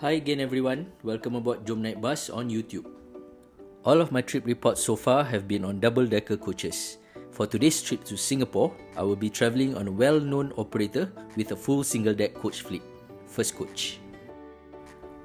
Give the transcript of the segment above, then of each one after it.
Hi again everyone, welcome aboard JOM NAIK Bus on YouTube. All of my trip reports so far have been on double-decker coaches. For today's trip to Singapore, I will be travelling on a well-known operator with a full single-deck coach fleet, First Coach.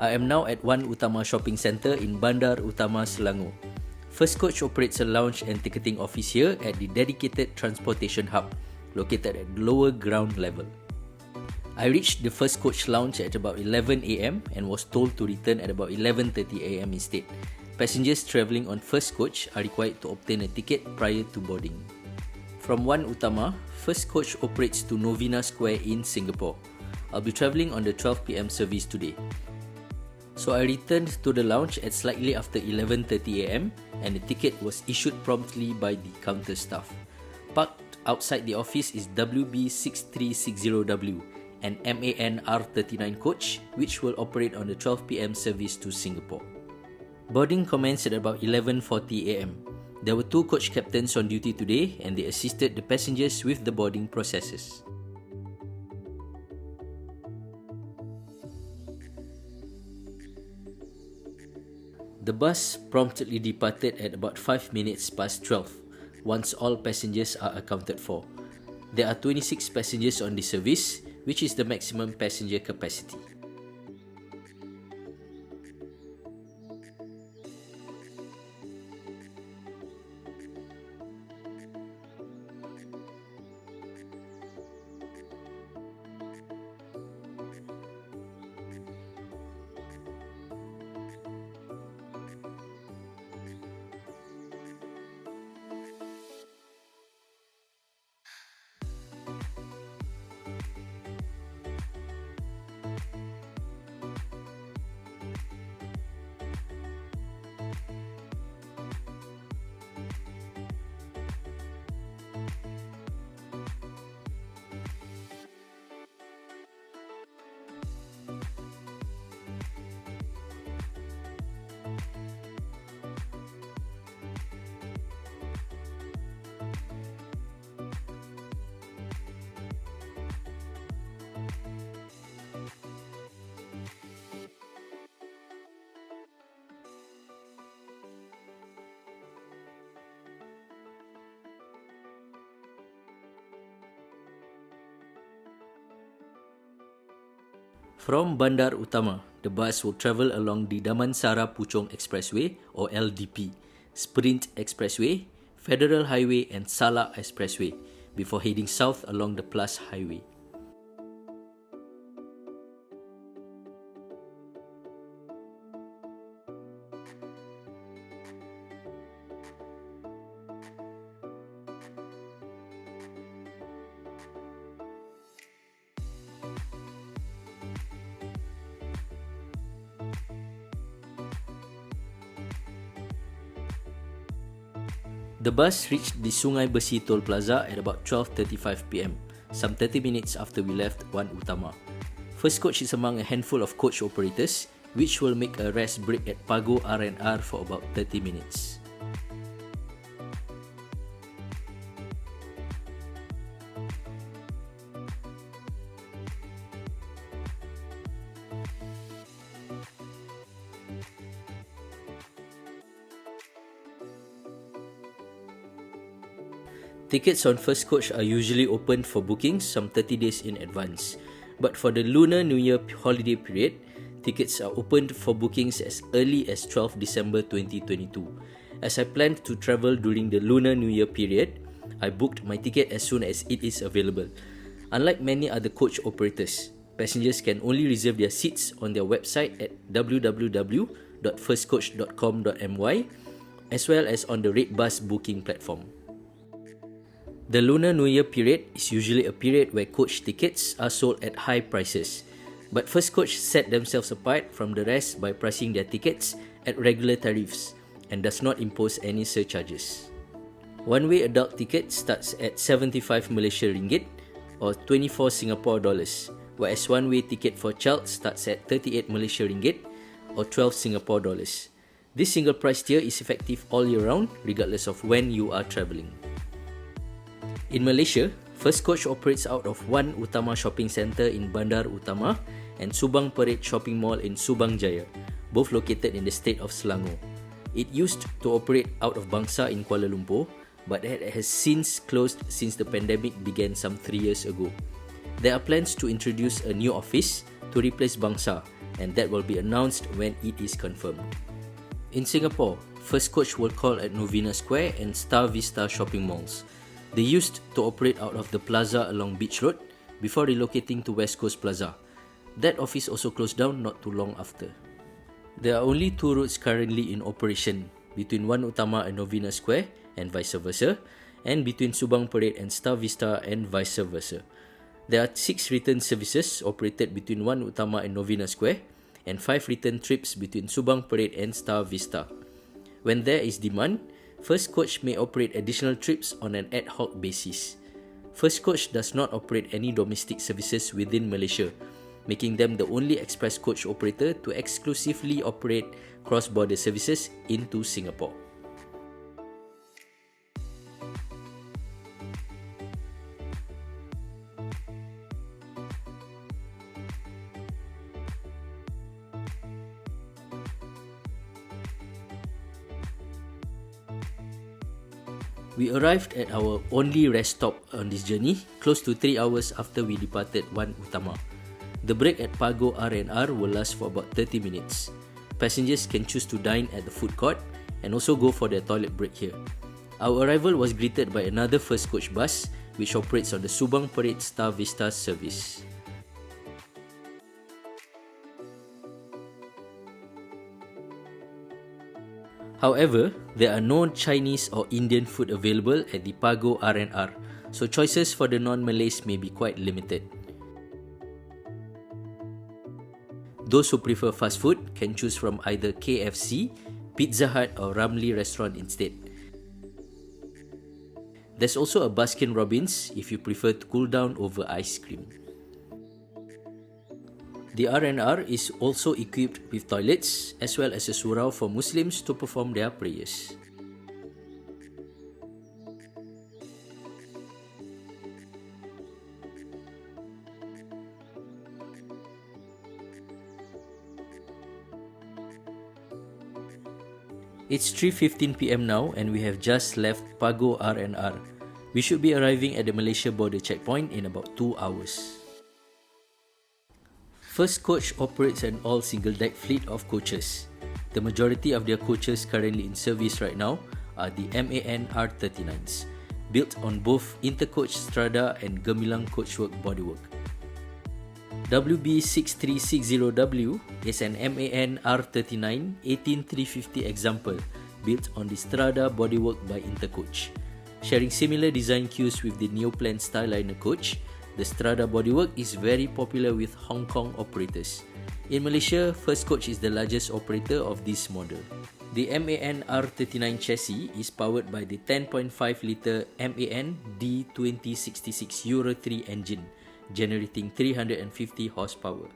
I am now at One Utama Shopping Centre in Bandar, Utama, Selangor. First Coach operates a lounge and ticketing office here at the dedicated transportation hub, located at the lower ground level. I reached the First Coach lounge at about 11 am and was told to return at about 11:30 am instead. Passengers travelling on First Coach are required to obtain a ticket prior to boarding. From One Utama, First Coach operates to Novena Square in Singapore. I'll be travelling on the 12 pm service today. So I returned to the lounge at slightly after 11:30 am and the ticket was issued promptly by the counter staff. Parked outside the office is WB6360W, an MAN R39 coach, which will operate on the 12 pm service to Singapore. Boarding commenced at about 11:40 am. There were two coach captains on duty today and they assisted the passengers with the boarding processes. The bus promptly departed at about 5 minutes past 12, once all passengers are accounted for. There are 26 passengers on the service, which is the maximum passenger capacity. From Bandar Utama, the bus will travel along the Damansara Puchong Expressway or LDP, Sprint Expressway, Federal Highway and Salak Expressway before heading south along the Plus Highway. The bus reached the Sungai Besi Toll Plaza at about 12:35 pm, some 30 minutes after we left One Utama. First Coach is among a handful of coach operators, which will make a rest break at Pago R&R for about 30 minutes. Tickets on First Coach are usually opened for bookings some 30 days in advance. But for the Lunar New Year holiday period, tickets are opened for bookings as early as 12 December 2022. As I planned to travel during the Lunar New Year period, I booked my ticket as soon as it is available. Unlike many other coach operators, passengers can only reserve their seats on their website at www.firstcoach.com.my as well as on the RateBus booking platform. The Lunar New Year period is usually a period where coach tickets are sold at high prices, but First Coach set themselves apart from the rest by pricing their tickets at regular tariffs and does not impose any surcharges. One-way adult ticket starts at 75 Malaysia ringgit or 24 Singapore dollars, whereas one-way ticket for child starts at 38 Malaysia ringgit or 12 Singapore dollars. This single price tier is effective all year round regardless of when you are travelling. In Malaysia, First Coach operates out of One Utama Shopping Centre in Bandar Utama and Subang Parade Shopping Mall in Subang Jaya, both located in the state of Selangor. It used to operate out of Bangsar in Kuala Lumpur, but it has since closed since the pandemic began some 3 years ago. There are plans to introduce a new office to replace Bangsar, and that will be announced when it is confirmed. In Singapore, First Coach will call at Novena Square and Star Vista shopping malls. They used to operate out of the plaza along Beach Road before relocating to West Coast Plaza. That office also closed down not too long after. There are only 2 routes currently in operation, between One Utama and Novena Square and vice versa, and between Subang Parade and Star Vista and vice versa. There are 6 return services operated between One Utama and Novena Square, and 5 return trips between Subang Parade and Star Vista. When there is demand, First Coach may operate additional trips on an ad hoc basis. First Coach does not operate any domestic services within Malaysia, making them the only express coach operator to exclusively operate cross-border services into Singapore. We arrived at our only rest stop on this journey, close to 3 hours after we departed One Utama. The break at Pago R&R will last for about 30 minutes. Passengers can choose to dine at the food court and also go for their toilet break here. Our arrival was greeted by another First Coach bus, which operates on the Subang Parade Star Vista service. However, there are no Chinese or Indian food available at the Pago R&R, so choices for the non-Malays may be quite limited. Those who prefer fast food can choose from either KFC, Pizza Hut or Ramly restaurant instead. There's also a Baskin Robbins if you prefer to cool down over ice cream. The R&R is also equipped with toilets as well as a surau for Muslims to perform their prayers. It's 3:15 PM now and we have just left Pago R&R. We should be arriving at the Malaysia border checkpoint in about 2 hours. First Coach operates an all single-deck fleet of coaches. The majority of their coaches currently in service right now are the MAN R39s, built on both Intercoach Strada and Gemilang Coachwork Bodywork. WB6360W is an MAN R39 18350 example built on the Strada Bodywork by Intercoach. Sharing similar design cues with the Neoplan Styliner coach, the Strada Bodywork is very popular with Hong Kong operators. In Malaysia, First Coach is the largest operator of this model. The MAN R39 chassis is powered by the 10.5-litre MAN D2066 Euro 3 engine, generating 350 horsepower.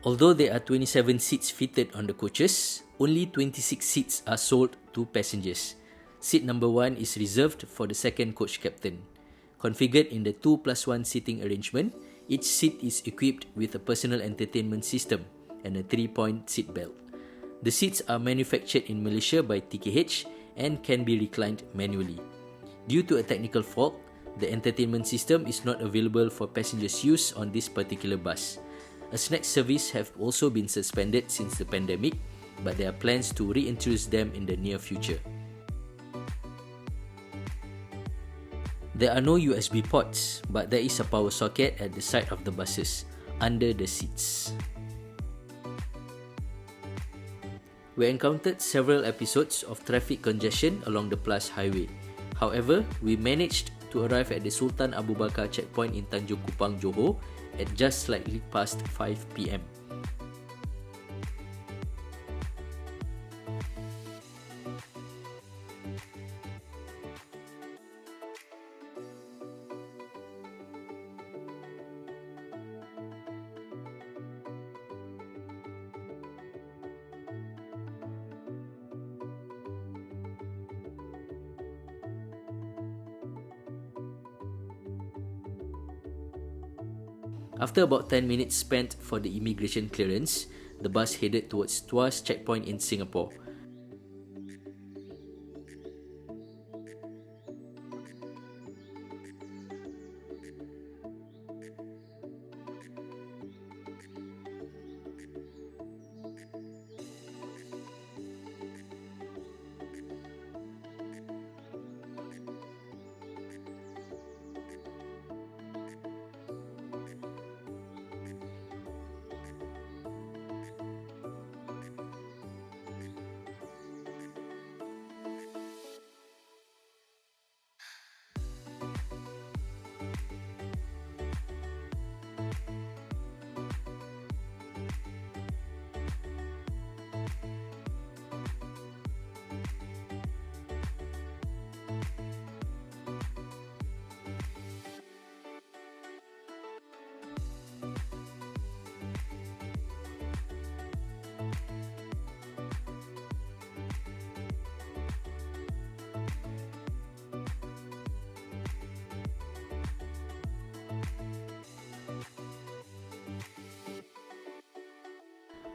Although there are 27 seats fitted on the coaches, only 26 seats are sold to passengers. Seat number 1 is reserved for the second coach captain. Configured in the 2+1 seating arrangement, each seat is equipped with a personal entertainment system and a 3-point seat belt. The seats are manufactured in Malaysia by TKH and can be reclined manually. Due to a technical fault, the entertainment system is not available for passengers' use on this particular bus. A snack service have also been suspended since the pandemic, but there are plans to reintroduce them in the near future. There are no USB ports, but there is a power socket at the side of the buses, under the seats. We encountered several episodes of traffic congestion along the Plus Highway. However, we managed to arrive at the Sultan Abu Bakar checkpoint in Tanjung Kupang, Johor at just slightly past 5 PM. After about 10 minutes spent for the immigration clearance, the bus headed towards Tuas checkpoint in Singapore.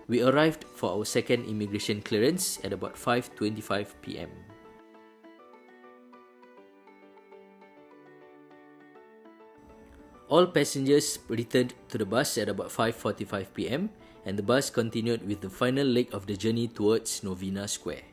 We arrived for our second immigration clearance at about 5:25 p.m. All passengers returned to the bus at about 5:45 p.m. and the bus continued with the final leg of the journey towards Novena Square.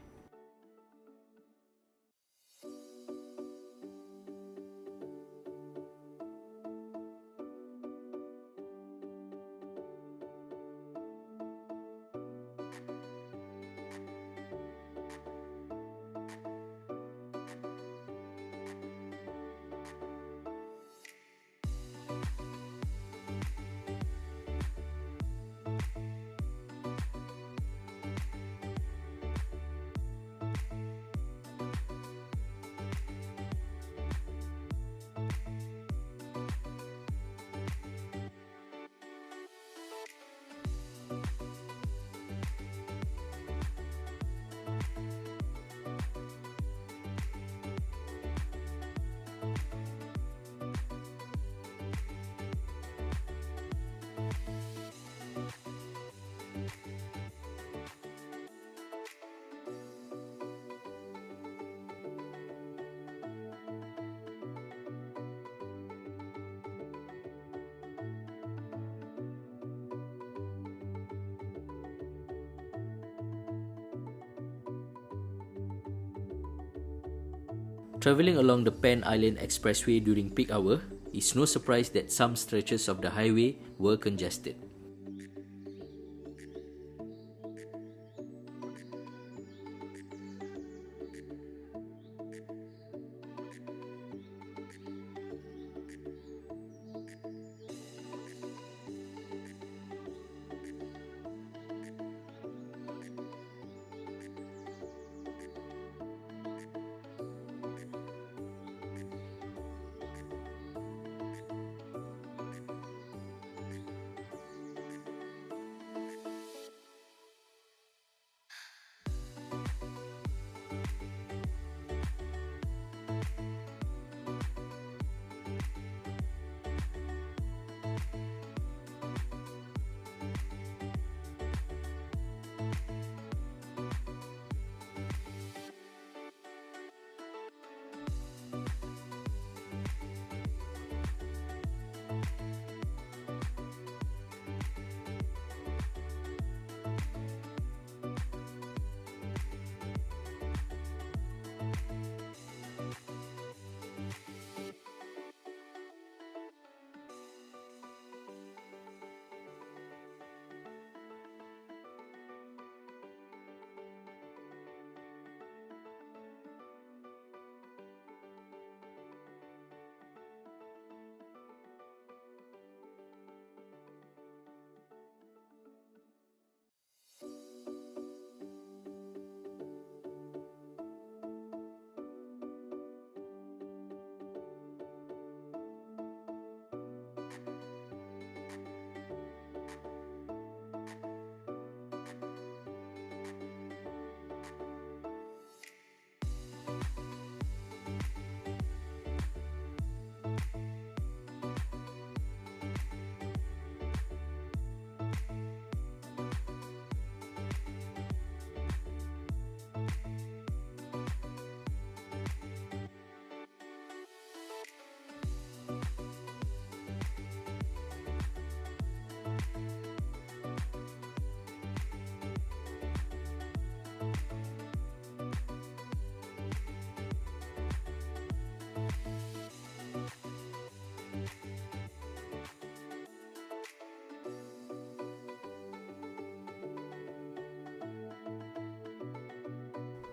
Travelling along the Pan Island Expressway during peak hour, it's no surprise that some stretches of the highway were congested.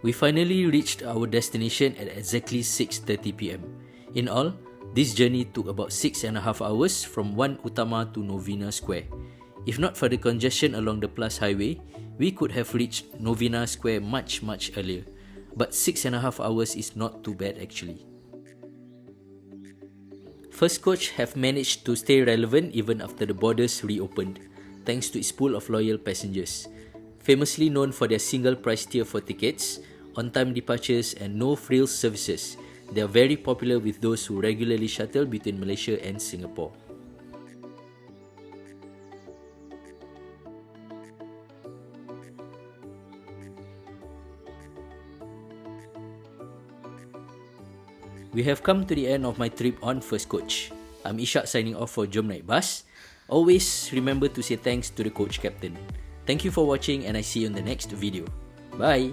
We finally reached our destination at exactly 6:30 PM. In all, this journey took about 6.5 hours from One Utama to Novena Square. If not for the congestion along the Plus Highway, we could have reached Novena Square much earlier. But 6.5 hours is not too bad actually. First Coach have managed to stay relevant even after the borders reopened, thanks to its pool of loyal passengers. Famously known for their single price tier for tickets, on-time departures and no-frills services, they are very popular with those who regularly shuttle between Malaysia and Singapore. We have come to the end of my trip on First Coach. I'm Ishak signing off for JOM NAIK Bus. Always remember to say thanks to the coach captain. Thank you for watching and I see you in the next video. Bye!